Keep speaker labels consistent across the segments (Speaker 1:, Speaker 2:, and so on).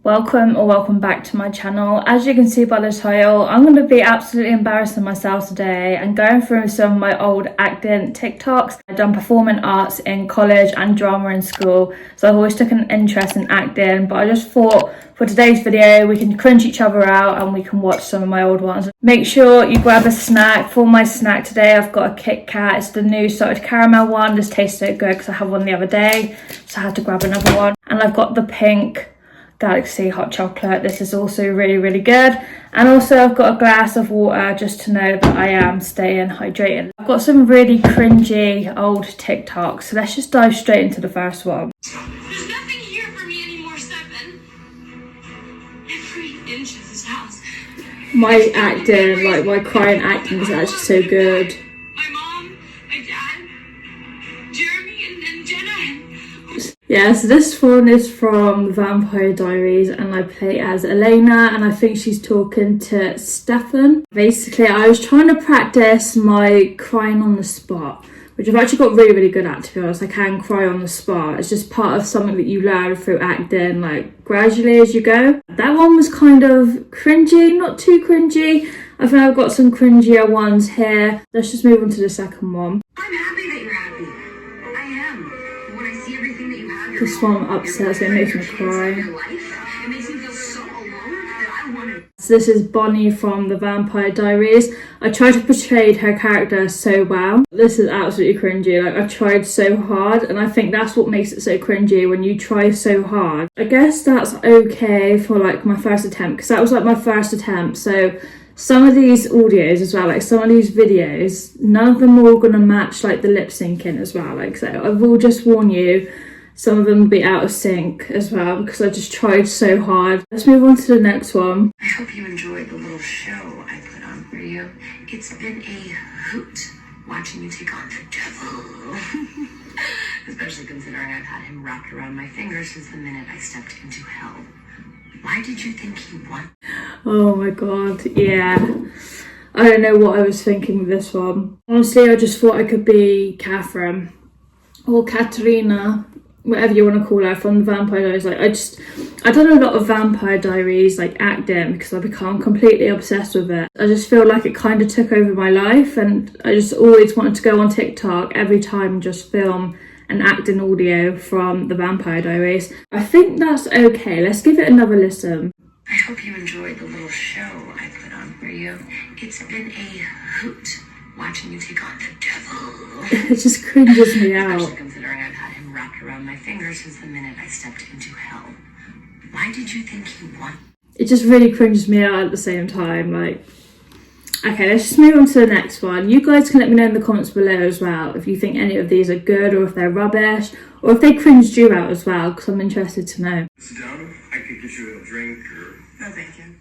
Speaker 1: Welcome back to my channel. As you can see by the title, I'm going to be absolutely embarrassing myself today and going through some of my old acting TikToks. I've done performing arts in college and drama in school, so I've always took an interest in acting, but I just thought for today's video we can cringe each other out and we can watch some of my old ones. Make sure you grab a snack. For my snack today I've got a Kit Kat. It's the new salted caramel one. This tastes so good because I had one the other day, so I had to grab another one. And I've got the pink Galaxy hot chocolate. This is also really good. And also I've got a glass of water just to know that I am staying hydrated. I've got some really cringy old TikToks, so let's just dive straight into the first one.
Speaker 2: There's nothing here for me anymore, Stefan. Every inch of this house.
Speaker 1: My acting, like my crying acting is actually so good.
Speaker 2: My mom, my dad, Jeremy and Jenna.
Speaker 1: Yeah, so this one is from Vampire Diaries and I play as Elena and I think she's talking to Stefan. Basically, I was trying to practice my crying on the spot, which I've actually got really good at, to be honest. I can cry on the spot. It's just part of something that you learn through acting, like gradually as you go. That one was kind of cringy, not too cringy. I think I've got some cringier ones here. Let's just move on to the second one.
Speaker 2: I'm happy that you're happy. I am. When I see everything that you have,
Speaker 1: This one upsets me, it makes me cry.
Speaker 2: It makes me feel so alone that I want to.
Speaker 1: So this is Bonnie from the Vampire Diaries. I tried to portray her character so well. This is absolutely cringy. Like, I tried so hard, and I think that's what makes it so cringy, when you try so hard. I guess that's okay for like my first attempt, because that was like my first attempt. So some of these audios as well, like some of these videos, none of them are all gonna match like the lip syncing as well. Like, so I will just warn you, some of them will be out of sync as well because I just tried so hard. Let's move on to the next one.
Speaker 2: I hope you enjoyed the little show I put on for you. It's been a hoot watching you take on the devil. Especially considering I've had him wrapped around my finger since the minute I stepped into hell. Why did you think he won?
Speaker 1: Oh my god, yeah. I don't know what I was thinking with this one. Honestly, I just thought I could be Catherine or Katerina, whatever you want to call her, from the Vampire Diaries. Like, I done a lot of Vampire Diaries like acting because I become completely obsessed with it. I just feel like it kind of took over my life, and I just always wanted to go on TikTok every time and just film an acting audio from the Vampire Diaries. I think that's okay. Let's give it another listen.
Speaker 2: I hope you enjoyed the little show I put on for you. It's been a hoot watching you take on the devil.
Speaker 1: It just cringes me out.
Speaker 2: Especially considering I've had him wrapped around my finger since the minute I stepped into hell. Why did you think he won?
Speaker 1: It just really cringes me out at the same time. Like, okay, let's just move on to the next one. You guys can let me know in the comments below as well if you think any of these are good, or if they're rubbish, or if they cringed you out as well, because I'm interested to know.
Speaker 3: Sit down. I could get you a drink or...
Speaker 2: No, thank you.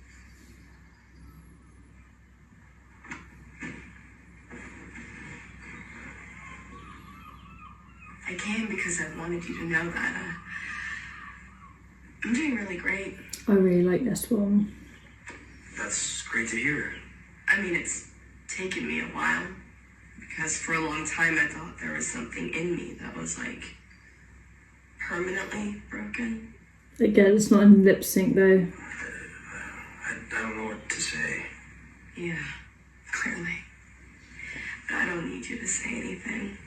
Speaker 2: I came because I wanted you to know that I'm doing really great.
Speaker 1: I really like this one.
Speaker 3: That's great to hear.
Speaker 2: I mean, it's taken me a while, because for a long time I thought there was something in me that was like permanently broken.
Speaker 1: Again, it's not in lip sync though.
Speaker 3: I don't know what to say.
Speaker 2: Yeah, clearly. But I don't need you to say anything.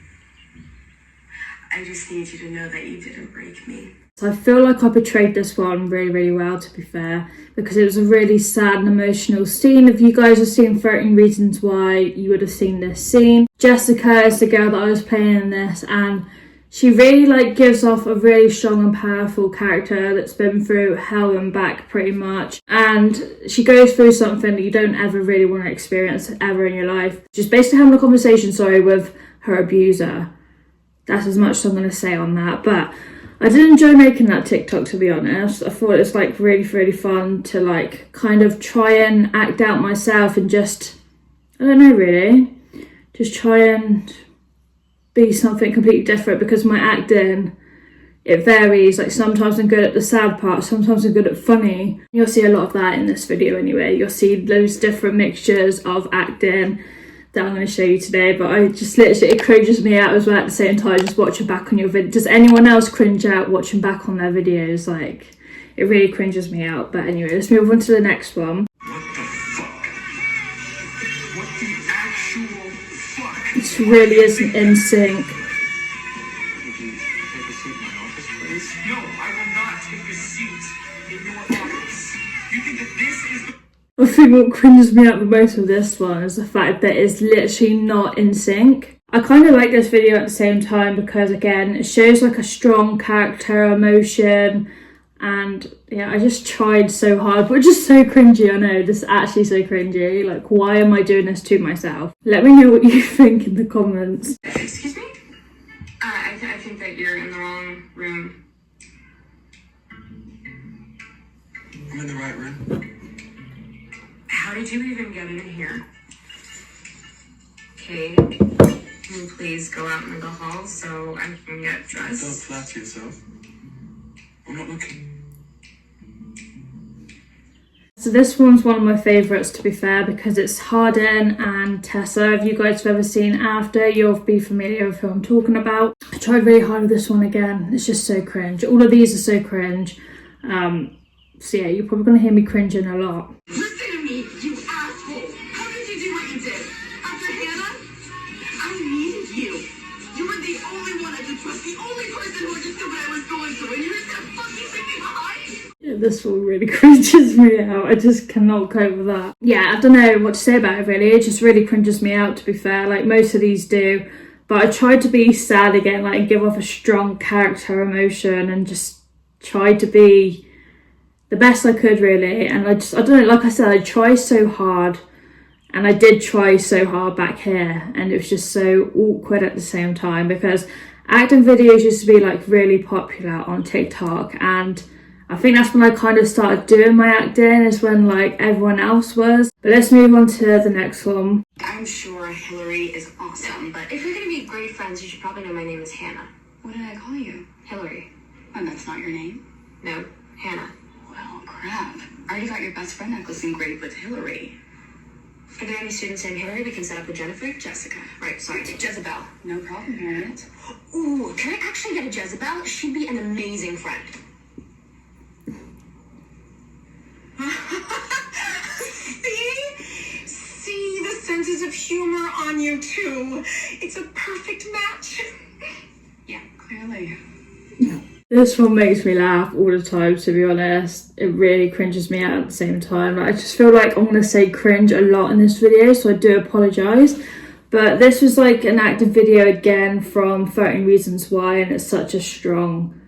Speaker 2: I just need you to know that you didn't break me.
Speaker 1: So I feel like I portrayed this one really well, to be fair, because it was a really sad and emotional scene. If you guys have seen 13 Reasons Why, you would have seen this scene. Jessica is the girl that I was playing in this, and she really like gives off a really strong and powerful character that's been through hell and back pretty much, and she goes through something that you don't ever really want to experience ever in your life. She's basically having a conversation, with her abuser. That's as much as I'm going to say on that, but I did enjoy making that TikTok, to be honest. I thought it was like really fun to like kind of try and act out myself and just, I don't know really, just try and be something completely different, because my acting, it varies. Like, sometimes I'm good at the sad part, sometimes I'm good at funny. You'll see a lot of that in this video anyway. You'll see those different mixtures of acting that I'm going to show you today, but I just literally, it cringes me out as well at the same time, just watching back on your video. Does anyone else cringe out watching back on their videos? Like, it really cringes me out. But anyway, let's move on to the next one.
Speaker 3: What the fuck? What the actual fuck?
Speaker 1: This really isn't in sync.
Speaker 3: Would you take a seat in my office, please? No, I will not take a seat in your office. You think that this is the...
Speaker 1: I think what cringes me out the most with this one is the fact that it's literally not in sync. I kind of like this video at the same time because, again, it shows like a strong character, emotion, and yeah, I just tried so hard, which is so cringy. I know, this is actually so cringy. Like, why am I doing this to myself? Let me know what you think in the comments.
Speaker 2: Excuse me? I think that you're in the wrong room.
Speaker 3: I'm in the right room.
Speaker 2: How did you even get in here? Okay, can you please go out into the hall so I can get
Speaker 3: Don't
Speaker 2: dressed?
Speaker 3: flatter yourself. I'm not looking.
Speaker 1: So this one's one of my favourites, to be fair, because it's Harden and Tessa. If you guys have ever seen After, you'll be familiar with who I'm talking about. I tried really hard with this one again. It's just so cringe. All of these are so cringe. So yeah, you're probably going to hear me cringing a lot.
Speaker 2: Listen to me, you asshole! How did you do what you did? After Hannah? I needed you. You were the only one I could trust, the only person who understood what I was going through, and you're just gonna fucking leave me behind?
Speaker 1: Yeah, this one really cringes me out. I just cannot cope with that. Yeah, I don't know what to say about it really. It just really cringes me out, to be fair. Like most of these do. But I tried to be sad again, like give off a strong character emotion and just tried to be the best I could really. And I don't know, like I said, I tried so hard. And I did try so hard back here. And it was just so awkward at the same time because acting videos used to be like really popular on TikTok. And I think that's when I kind of started doing my acting, is when like everyone else was. But let's move on to the next one.
Speaker 2: I'm sure Hillary is awesome, but if you're gonna be great friends, you should probably know my name is Hannah.
Speaker 4: What did I call you?
Speaker 2: Hillary.
Speaker 4: And that's not your name?
Speaker 2: No, Hannah.
Speaker 4: Well, crap. I already got your best friend necklace engraved with Hillary.
Speaker 2: Are there any students named Hillary we can set up with Jennifer? Jessica. Right, sorry, Jezebel.
Speaker 4: No problem, Harriet.
Speaker 2: Ooh, can I actually get a Jezebel? She'd be an amazing friend. See the senses of humor on you two. It's a perfect match.
Speaker 4: Yeah, clearly.
Speaker 1: This one makes me laugh all the time, to be honest. It really cringes me out at the same time. Like, I just feel like I'm going to say cringe a lot in this video, so I do apologise. But this was like an active video again from 13 Reasons Why, and it's such a strong,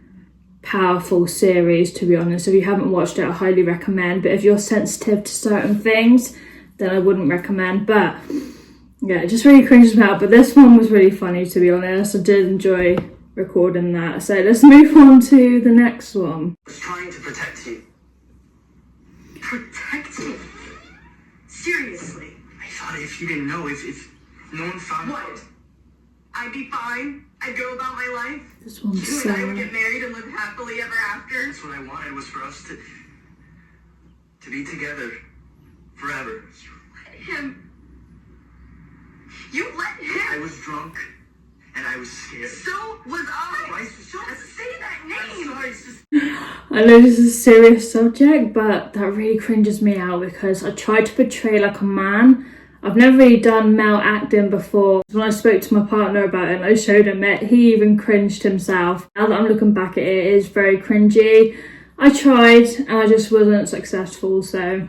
Speaker 1: powerful series, to be honest. If you haven't watched it, I highly recommend. But if you're sensitive to certain things, then I wouldn't recommend. But yeah, it just really cringes me out. But this one was really funny, to be honest. I did enjoy recording that. So let's move on to the next one.
Speaker 3: I was trying to protect you.
Speaker 2: Protect you? Seriously?
Speaker 3: I thought if you didn't know, if no one found out.
Speaker 2: What? I'd be fine? I'd go about my life?
Speaker 1: This one's
Speaker 2: You and I would
Speaker 1: sad.
Speaker 2: get married and live happily ever after?
Speaker 3: That's what I wanted, was for us to be together forever.
Speaker 2: Him. You let
Speaker 3: I
Speaker 2: him?
Speaker 3: was drunk and I was scared.
Speaker 2: So was I.
Speaker 3: Why-
Speaker 2: Don't say that
Speaker 3: I'm
Speaker 2: name.
Speaker 3: sorry, it's just...
Speaker 1: I know this is a serious subject, but that really cringes me out because I tried to portray like a man. I've never really done male acting before. When I spoke to my partner about it and I showed him it, he even cringed himself. Now that I'm looking back at it, it is very cringy. I tried and I just wasn't successful, so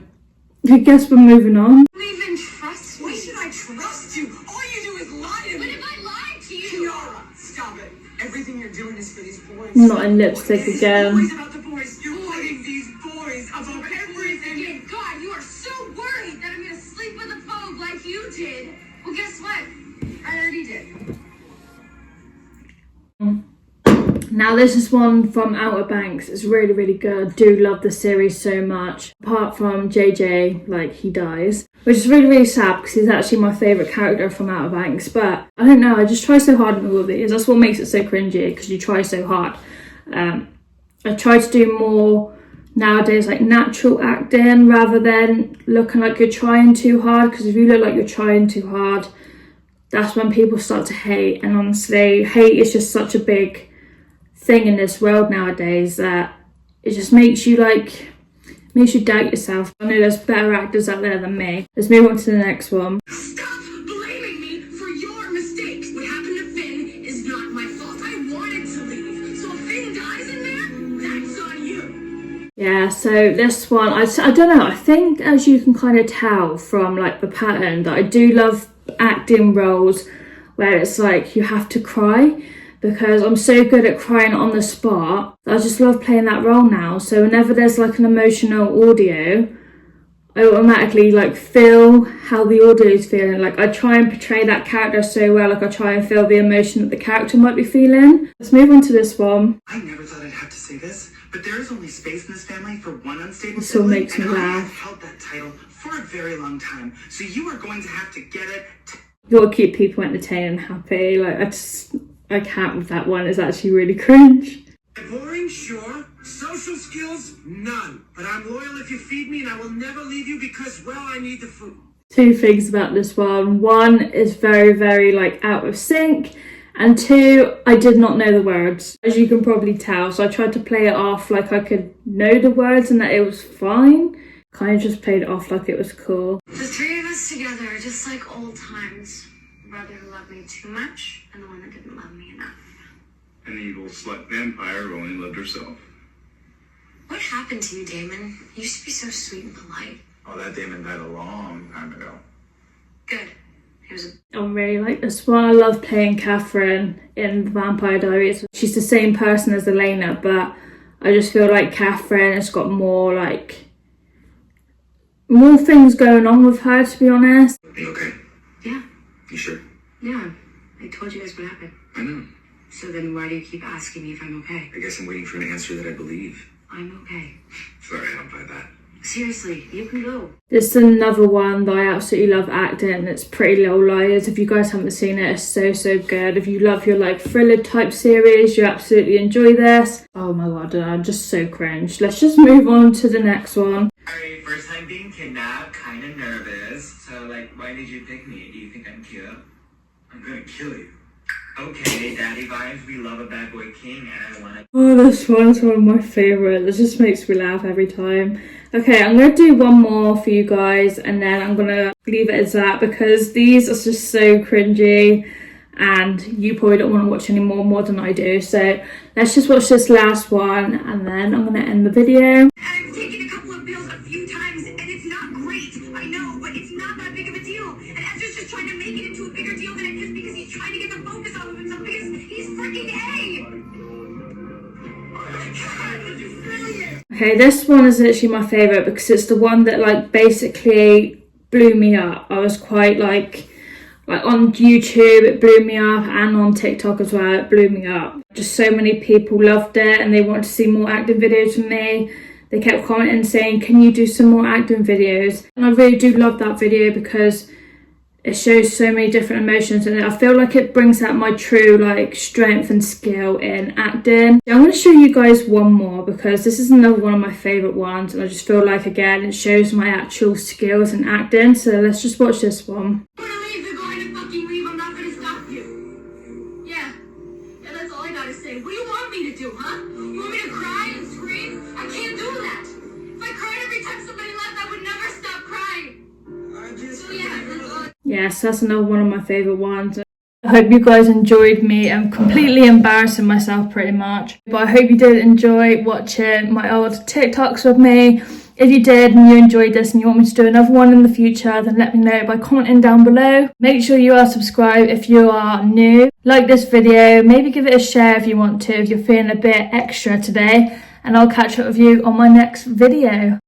Speaker 1: I guess we're moving on.
Speaker 2: Don't even trust me.
Speaker 5: Why should I trust you? All you do is lie to me.
Speaker 2: But if I lied to you?
Speaker 5: Kiara, stop it. Everything you're doing is for these boys.
Speaker 1: Not in lipstick
Speaker 5: It's
Speaker 1: again.
Speaker 5: always about the boys. You're putting these boys above everything.
Speaker 2: Again, God, you are so worried that I'm gonna sleep with a phobe like you did. Well, guess what? I already did.
Speaker 1: Now this is one from Outer Banks. It's really, really good. I do love the series so much. Apart from JJ, like, he dies. Which is really, really sad because he's actually my favourite character from Outer Banks. But I don't know, I just try so hard in all of these. That's what makes it so cringy, because you try so hard. I try to do more nowadays, like natural acting, rather than looking like you're trying too hard. Because if you look like you're trying too hard, that's when people start to hate. And honestly, hate is just such a big thing in this world nowadays that It just makes you doubt yourself. I know there's better actors out there than me. Let's move on to the next one.
Speaker 5: Stop blaming me for your mistakes. What happened to Finn is not my fault. I wanted to leave. So if Finn dies in there, that's on you.
Speaker 1: Yeah, so this one, I don't know, I think as you can kind of tell from like the pattern that I do love acting roles where it's like you have to cry, because I'm so good at crying on the spot. I just love playing that role now. So whenever there's like an emotional audio, I automatically like feel how the audio is feeling. Like I try and portray that character so well, like I try and feel the emotion that the character might be feeling. Let's move on to this one.
Speaker 3: I never thought I'd have to say this, but there is only space in this family for one unstable
Speaker 1: This all
Speaker 3: sibling,
Speaker 1: makes me
Speaker 3: and I
Speaker 1: laugh.
Speaker 3: have held that title for a very long time. So you are going to have to get it.
Speaker 1: You gotta keep people entertained and happy. Like I can't with that one. It's actually really cringe.
Speaker 5: Boring, sure. Social skills, none. But I'm loyal if you feed me, and I will never leave you because, well, I need the food.
Speaker 1: Two things about this one. One is very, very like out of sync. And two, I did not know the words, as you can probably tell. So I tried to play it off like I could know the words and that it was fine. Kind of just played it off like it was cool.
Speaker 2: The three of us together are just like old times. The brother who loved me too much and the one that didn't love me enough.
Speaker 6: An evil slut vampire who only loved herself.
Speaker 2: What happened to you, Damon? You used to be so sweet and polite.
Speaker 6: Oh, that Damon died a long time ago.
Speaker 2: Good. He was a...
Speaker 1: I really like this one. I love playing Catherine in the Vampire Diaries. She's the same person as Elena, but I just feel like Catherine has got more things going on with her, to be honest.
Speaker 6: Are you okay?
Speaker 2: Yeah.
Speaker 6: You sure?
Speaker 2: Yeah. I told you guys what happened.
Speaker 6: I know.
Speaker 2: So then why do you keep asking me if I'm okay?
Speaker 6: I guess I'm waiting for an answer that I believe.
Speaker 2: I'm okay.
Speaker 6: Sorry, I don't buy that.
Speaker 2: Seriously, you can go.
Speaker 1: This is another one that I absolutely love acting. It's Pretty Little Liars. If you guys haven't seen it, it's so, so good. If you love your like thriller type series, you absolutely enjoy this. Oh my god, I'm just so cringe. Let's just move on to the next one.
Speaker 7: Alright, first time being kidnapped, kinda nervous. So like, why did you pick me? Do you think I'm cute? I'm gonna kill you. Okay, daddy vibes, we love a bad boy king and I wanna...
Speaker 1: Oh, this one's one of my favourites. This just makes me laugh every time. Okay, I'm going to do one more for you guys and then I'm going to leave it as that because these are just so cringy and you probably don't want to watch any more than I do. So let's just watch this last one and then I'm going to end the video.
Speaker 5: I've taken a couple of pills a few times, and it's not great. I know, but it's not that big of a deal. And Ezra's just trying to make it into a bigger deal than it is because he's trying to get the focus off of himself because he's freaking A.
Speaker 1: Okay, this one is literally my favourite because it's the one that like basically blew me up. I was quite like on YouTube it blew me up and on TikTok as well it blew me up. Just so many people loved it and they wanted to see more acting videos from me. They kept commenting saying, can you do some more acting videos? And I really do love that video because it shows so many different emotions and I feel like it brings out my true like strength and skill in acting. I'm going to show you guys one more because this is another one of my favourite ones and I just feel like again it shows my actual skills in acting. So let's just watch this one.
Speaker 5: If you wanna leave, then go ahead and fucking leave. I'm not gonna stop you. Yeah, that's all I gotta say. What do you want me to do, huh? You want me to cry and scream? I can't do that. If I cried every time somebody left, I would never stop crying. So yeah, that's all.
Speaker 1: Yes, that's another one of my favourite ones. I hope you guys enjoyed me. I'm completely embarrassing myself pretty much. But I hope you did enjoy watching my old TikToks with me. If you did and you enjoyed this and you want me to do another one in the future, then let me know by commenting down below. Make sure you are subscribed if you are new. Like this video, maybe give it a share if you want to, if you're feeling a bit extra today. And I'll catch up with you on my next video.